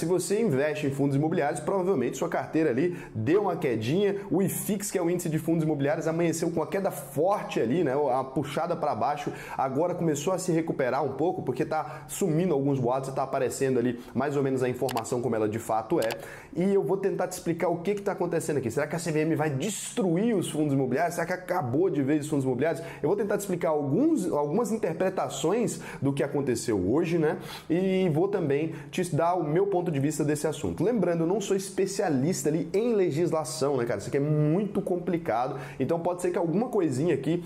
Se você investe em fundos imobiliários, provavelmente sua carteira ali deu uma quedinha, o IFIX, que é o índice de fundos imobiliários, amanheceu com uma queda forte ali, né? A puxada para baixo, agora começou a se recuperar um pouco, porque está sumindo alguns boatos e está aparecendo ali mais ou menos a informação como ela de fato é. E eu vou tentar te explicar o que está acontecendo aqui. Será que a CVM vai destruir os fundos imobiliários? Será que acabou de vez os fundos imobiliários? Eu vou tentar te explicar algumas interpretações do que aconteceu hoje, né? E vou também te dar o meu ponto de vista desse assunto. Lembrando, eu não sou especialista ali em legislação, né, cara? Isso aqui é muito complicado, então pode ser que alguma coisinha aqui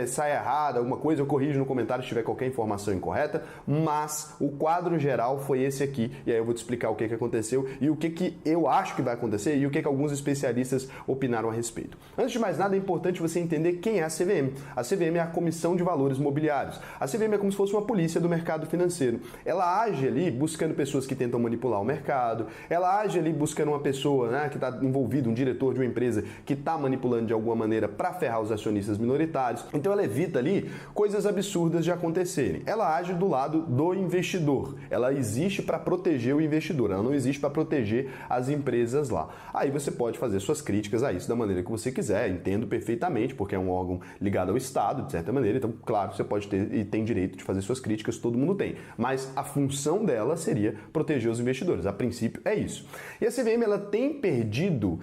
saia errada, alguma coisa, eu corrijo no comentário se tiver qualquer informação incorreta, mas o quadro geral foi esse aqui, e aí eu vou te explicar o que aconteceu e o que eu acho que vai acontecer e o que alguns especialistas opinaram a respeito. Antes de mais nada, é importante você entender quem é a CVM. A CVM é a Comissão de Valores Mobiliários. A CVM é como se fosse uma polícia do mercado financeiro. Ela age ali buscando pessoas que tentam manipular o mercado, ela age ali buscando uma pessoa, né, que está envolvida, um diretor de uma empresa que está manipulando de alguma maneira para ferrar os acionistas minoritários. Então ela evita ali coisas absurdas de acontecerem. Ela age do lado do investidor. Ela existe para proteger o investidor, ela não existe para proteger as empresas lá. Aí você pode fazer suas críticas a isso da maneira que você quiser, entendo perfeitamente, porque é um órgão ligado ao Estado, de certa maneira, então claro, você pode ter e tem direito de fazer suas críticas, todo mundo tem. Mas a função dela seria proteger os investidores. A princípio é isso. E a CVM ela tem perdido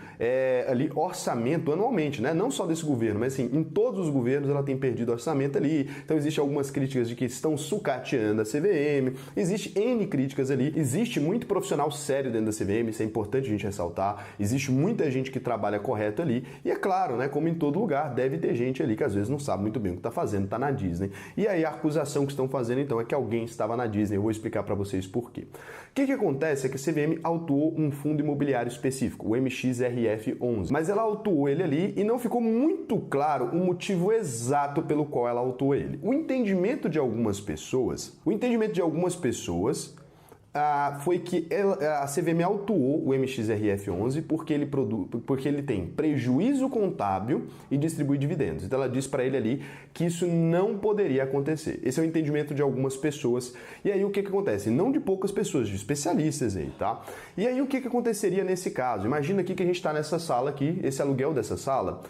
ali orçamento anualmente, né? Não só desse governo, mas assim, em todos os governos ela tem perdido orçamento ali. Então existe algumas críticas de que estão sucateando a CVM, existe N críticas ali, existe muito profissional sério dentro da CVM, isso é importante a gente ressaltar, existe muita gente que trabalha correto ali, e é claro, né, como em todo lugar, deve ter gente ali que às vezes não sabe muito bem o que está fazendo, está na Disney. E aí a acusação que estão fazendo então é que alguém estava na Disney, eu vou explicar para vocês por quê. O que acontece é que a CVM autuou um fundo imobiliário específico, o MXRF11, mas ela autuou ele ali e não ficou muito claro o motivo exato pelo qual ela autuou ele. O entendimento de algumas pessoas foi que a CVM autuou o MXRF11 porque ele tem prejuízo contábil e distribui dividendos. Então ela diz para ele ali que isso não poderia acontecer. Esse é o entendimento de algumas pessoas. E aí o que acontece? Não de poucas pessoas, de especialistas aí, tá? E aí o que aconteceria nesse caso? Imagina aqui que a gente está nessa sala aqui, esse aluguel dessa sala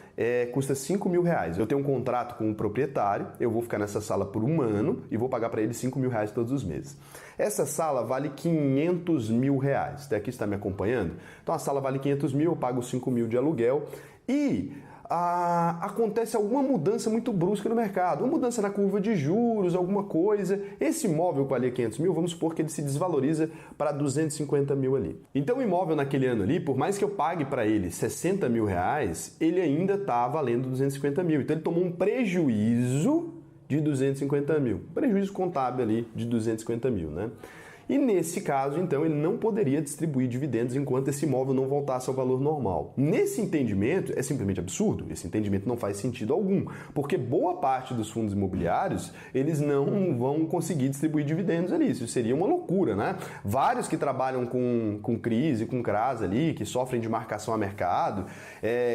custa R$5.000. Eu tenho um contrato com o proprietário, eu vou ficar nessa sala por um ano e vou pagar para ele R$5.000 todos os meses. Essa sala vale R$500.000. Até aqui está me acompanhando? Então a sala vale 500 mil, eu pago 5 mil de aluguel e acontece alguma mudança muito brusca no mercado, uma mudança na curva de juros, alguma coisa. Esse imóvel que valia 500 mil, vamos supor que ele se desvaloriza para 250 mil ali. Então o imóvel naquele ano ali, por mais que eu pague para ele 60 mil reais, ele ainda está valendo 250 mil. Então ele tomou um prejuízo de 250 mil. Prejuízo contábil ali de 250 mil, né? E nesse caso, então, ele não poderia distribuir dividendos enquanto esse imóvel não voltasse ao valor normal. Nesse entendimento, é simplesmente absurdo. Esse entendimento não faz sentido algum, porque boa parte dos fundos imobiliários, eles não vão conseguir distribuir dividendos ali. Isso seria uma loucura, né? Vários que trabalham com crise, com CRAS ali, que sofrem de marcação a mercado,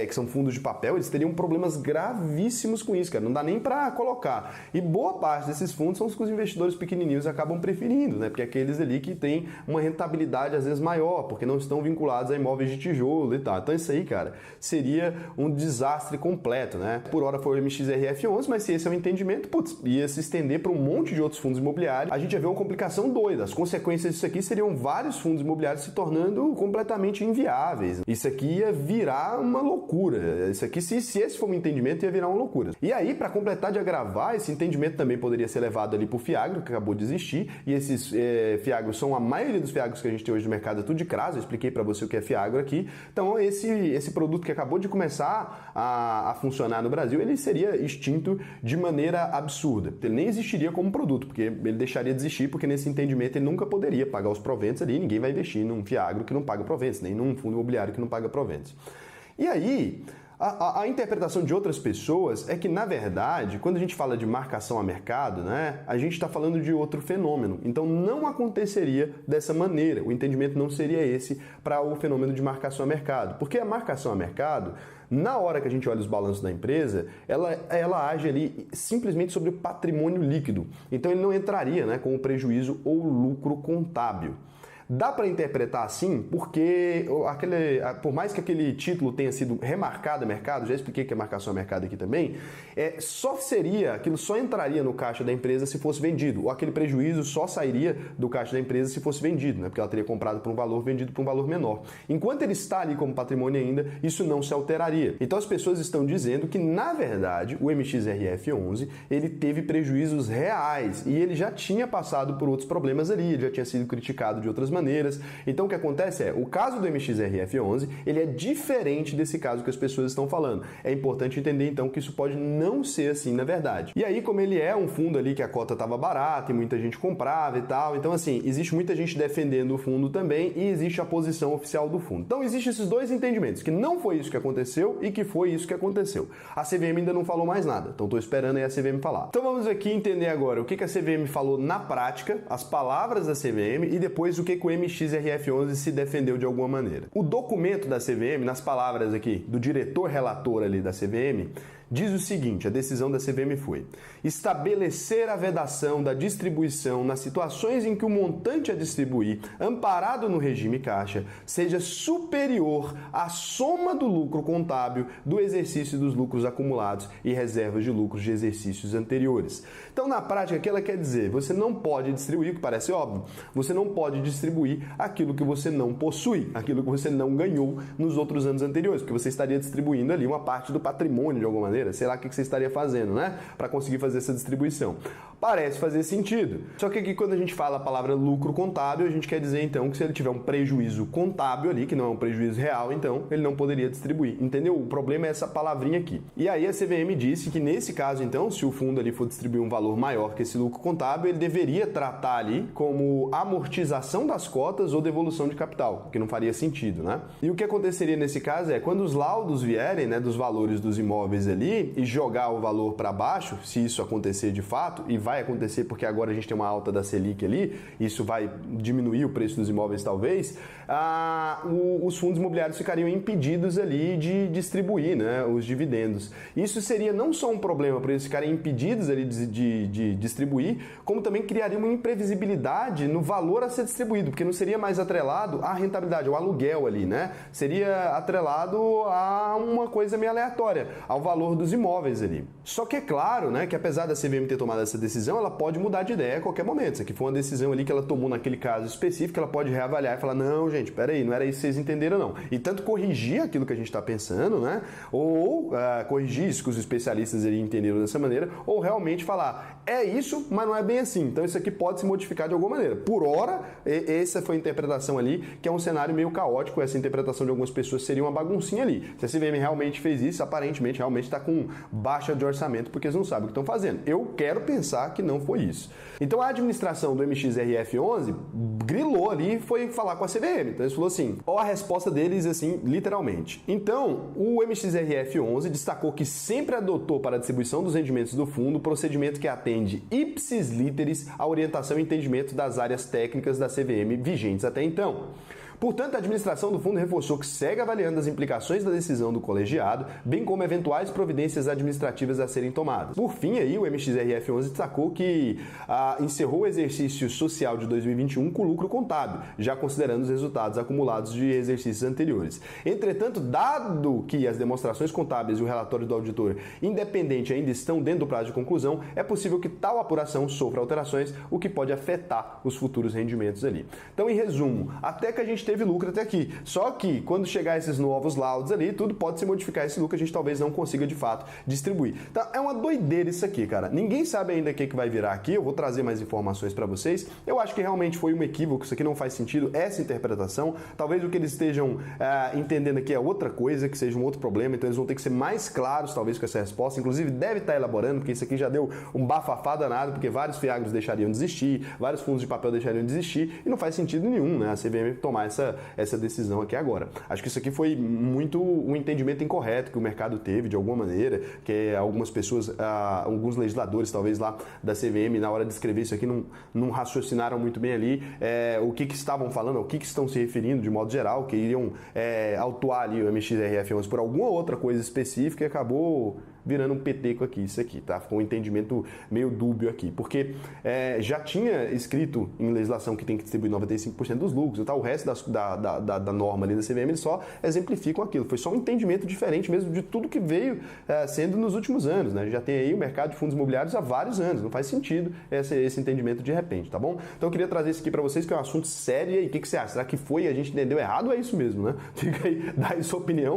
que são fundos de papel, eles teriam problemas gravíssimos com isso, cara. Não dá nem para colocar. E boa parte desses fundos são os que os investidores pequenininhos acabam preferindo, né? Porque aqueles ali que tem uma rentabilidade às vezes maior, porque não estão vinculados a imóveis de tijolo e tal. Então isso aí, cara, seria um desastre completo, né? Por hora foi o MXRF11, mas se esse é o entendimento, putz, ia se estender para um monte de outros fundos imobiliários. A gente ia ver uma complicação doida. As consequências disso aqui seriam vários fundos imobiliários se tornando completamente inviáveis. Isso aqui ia virar uma loucura. Isso aqui, se esse for um entendimento, ia virar uma loucura. E aí, para completar de agravar, esse entendimento também poderia ser levado ali para o Fiagro, que acabou de existir, e esses Fiagros são a maioria dos Fiagros que a gente tem hoje no mercado, é tudo de CRAS, eu expliquei para você o que é Fiagro aqui. Então esse produto que acabou de começar a funcionar no Brasil, ele seria extinto de maneira absurda. Ele nem existiria como produto, porque ele deixaria de existir, porque nesse entendimento ele nunca poderia pagar os proventos ali, ninguém vai investir num Fiagro que não paga proventos, nem num fundo imobiliário que não paga proventos. E aí, a interpretação de outras pessoas é que, na verdade, quando a gente fala de marcação a mercado, né, a gente está falando de outro fenômeno. Então não aconteceria dessa maneira. O entendimento não seria esse para o fenômeno de marcação a mercado. Porque a marcação a mercado, na hora que a gente olha os balanços da empresa, ela age ali simplesmente sobre o patrimônio líquido. Então ele não entraria, né, com o prejuízo ou lucro contábil. Dá para interpretar assim porque por mais que aquele título tenha sido remarcado a mercado, já expliquei que é marcação a mercado aqui também, aquilo só entraria no caixa da empresa se fosse vendido, ou aquele prejuízo só sairia do caixa da empresa se fosse vendido, né? Porque ela teria comprado por um valor, vendido por um valor menor. Enquanto ele está ali como patrimônio ainda, isso não se alteraria. Então as pessoas estão dizendo que, na verdade, o MXRF11 ele teve prejuízos reais e ele já tinha passado por outros problemas ali, ele já tinha sido criticado de outras maneiras. Então o que acontece o caso do MXRF11 ele é diferente desse caso que as pessoas estão falando. É importante entender então que isso pode não ser assim na verdade. E aí, como ele é um fundo ali que a cota estava barata e muita gente comprava e tal, então assim, existe muita gente defendendo o fundo também e existe a posição oficial do fundo. Então existem esses dois entendimentos, que não foi isso que aconteceu e que foi isso que aconteceu. A CVM ainda não falou mais nada, então estou esperando aí a CVM falar. Então vamos aqui entender agora o que a CVM falou na prática, as palavras da CVM e depois o que o MXRF11 se defendeu de alguma maneira. O documento da CVM, nas palavras aqui do diretor relator ali da CVM, diz o seguinte, a decisão da CVM foi: estabelecer a vedação da distribuição nas situações em que o montante a distribuir, amparado no regime caixa, seja superior à soma do lucro contábil do exercício dos lucros acumulados e reservas de lucros de exercícios anteriores. Então, na prática, o que ela quer dizer? Você não pode distribuir, o que parece óbvio, você não pode distribuir aquilo que você não possui, aquilo que você não ganhou nos outros anos anteriores, porque você estaria distribuindo ali uma parte do patrimônio de alguma maneira. Sei lá o que você estaria fazendo, né? Para conseguir fazer essa distribuição. Parece fazer sentido. Só que aqui, quando a gente fala a palavra lucro contábil, a gente quer dizer então que se ele tiver um prejuízo contábil ali, que não é um prejuízo real, então ele não poderia distribuir. Entendeu? O problema é essa palavrinha aqui. E aí a CVM disse que nesse caso, então, se o fundo ali for distribuir um valor maior que esse lucro contábil, ele deveria tratar ali como amortização das cotas ou devolução de capital, que não faria sentido, né? E o que aconteceria nesse caso quando os laudos vierem, né, dos valores dos imóveis ali, e jogar o valor para baixo, se isso acontecer de fato, e vai acontecer porque agora a gente tem uma alta da Selic ali, isso vai diminuir o preço dos imóveis talvez, os fundos imobiliários ficariam impedidos ali de distribuir, né, os dividendos. Isso seria não só um problema para eles ficarem impedidos ali de distribuir, como também criaria uma imprevisibilidade no valor a ser distribuído, porque não seria mais atrelado à rentabilidade, ao aluguel ali, né? Seria atrelado a uma coisa meio aleatória, ao valor dos imóveis ali. Só que é claro, né, que apesar da CVM ter tomado essa decisão, ela pode mudar de ideia a qualquer momento. Isso aqui foi uma decisão ali que ela tomou naquele caso específico, ela pode reavaliar e falar: não, gente, peraí, não era isso que vocês entenderam, não. E tanto corrigir aquilo que a gente está pensando, né, ou corrigir isso que os especialistas ali entenderam dessa maneira, ou realmente falar: é isso, mas não é bem assim. Então isso aqui pode se modificar de alguma maneira. Por hora, essa foi a interpretação ali, que é um cenário meio caótico. Essa interpretação de algumas pessoas seria uma baguncinha ali. Se a CVM realmente fez isso, aparentemente, realmente está com baixa de orçamento, porque eles não sabem o que estão fazendo. Eu quero pensar que não foi isso. Então a administração do MXRF11 grilou ali e foi falar com a CVM. Então eles falou assim, ó, a resposta deles assim, literalmente. Então, o MXRF11 destacou que sempre adotou para a distribuição dos rendimentos do fundo procedimento que atende ipsis literis à orientação e entendimento das áreas técnicas da CVM vigentes até então. Portanto, a administração do fundo reforçou que segue avaliando as implicações da decisão do colegiado, bem como eventuais providências administrativas a serem tomadas. Por fim, aí, o MXRF11 destacou que encerrou o exercício social de 2021 com lucro contábil, já considerando os resultados acumulados de exercícios anteriores. Entretanto, dado que as demonstrações contábeis e o relatório do auditor independente ainda estão dentro do prazo de conclusão, é possível que tal apuração sofra alterações, o que pode afetar os futuros rendimentos ali. Então, em resumo, até que a gente teve lucro até aqui. Só que quando chegar esses novos laudos ali, tudo pode se modificar esse lucro, a gente talvez não consiga de fato distribuir. Então é uma doideira isso aqui, cara. Ninguém sabe ainda o que vai virar aqui, eu vou trazer mais informações para vocês. Eu acho que realmente foi um equívoco, isso aqui não faz sentido, essa interpretação. Talvez o que eles estejam entendendo aqui é outra coisa, que seja um outro problema, então eles vão ter que ser mais claros talvez com essa resposta. Inclusive deve estar elaborando, porque isso aqui já deu um bafafá danado, porque vários fiagros deixariam de existir, vários fundos de papel deixariam de existir, e não faz sentido nenhum, né, a CVM tomar essa decisão aqui agora. Acho que isso aqui foi muito um entendimento incorreto que o mercado teve de alguma maneira, que algumas pessoas, alguns legisladores talvez lá da CVM, na hora de escrever isso aqui, não raciocinaram muito bem ali o que estavam falando, o que estão se referindo de modo geral, que iriam autuar ali o MXRF11 por alguma outra coisa específica e acabou virando um peteco aqui, isso aqui, tá? Ficou um entendimento meio dúbio aqui, porque já tinha escrito em legislação que tem que distribuir 95% dos lucros e tal, o resto da norma ali da CVM, eles só exemplificam aquilo. Foi só um entendimento diferente mesmo de tudo que veio sendo nos últimos anos, né? Já tem aí o mercado de fundos imobiliários há vários anos, não faz sentido esse entendimento de repente, tá bom? Então eu queria trazer isso aqui para vocês, que é um assunto sério. E aí, o que você acha? Será que foi e a gente entendeu errado ou é isso mesmo, né? Fica aí, dá aí sua opinião.